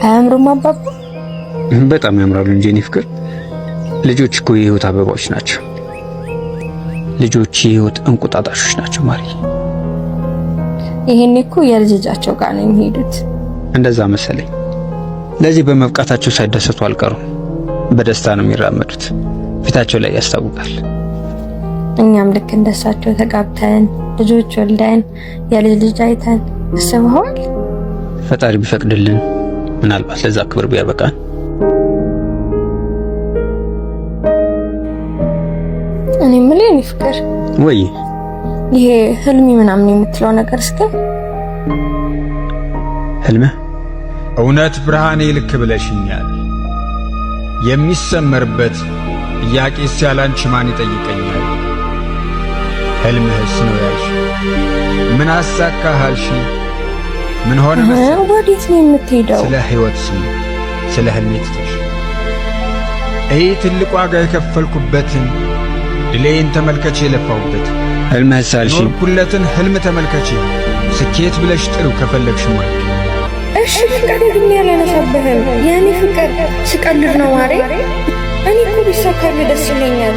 አያምሩም አባባ? በጣም ያምራሉ እንጂ የኔ ፍቅር። ልጆች እኮ የህይወት አበባዎች ናቸው። ልጆች የህይወት እንቁጣጣሾች ናቸው ማሪ። ይሄኔ እኮ የልጃቸው ጋር ነው የሚሄዱት። እንደዛ መሰለኝ። ለዚህ በመብቃታቸው ሳይደሰቱ አልቀሩም። በደስታ ነው የሚራመዱት። ፊታቸው ላይ ያስታውቃል። እኛም ልክ እንደሳቸው ተጋብተን ልጆች ወልደን የልጅ ልጅ አይተን አስበዋል። ፈጣሪ ቢፈቅድልን ምናልባት ለዛ ክብር ቢያበቃን። እኔ የምልህ የኔ ፍቅር፣ ወይ ይሄ ህልሚ ምናምን የምትለው ነገር እስከ ህልም እውነት ብርሃኔ ልክ ብለሽኛል። የሚሰመርበት ጥያቄስ ያላንቺ ማን ይጠይቀኛል? ህልምህስ ነው ያልሽ? ምን አሳካህ አልሽ? ምን ሆነ መሰለሽ? ወዴት ነው የምትሄደው? ስለ ህይወት ስም ስለ ህልሜ ትተሽ ትልቅ ዋጋ የከፈልኩበትን ድሌን ተመልከች፣ የለፋሁበት ህልምህስ አልሽ? ኖርኩለትን ህልም ተመልከች። ስኬት ብለሽ ጥሩ ከፈለግሽ ማለት እሺ ፍቅር ግን ያላነሳበህም የኔ ፍቅር ስቀልድ ነው ማሬ። እኔ እኮ ቢሳካልህ ደስ ይለኛል።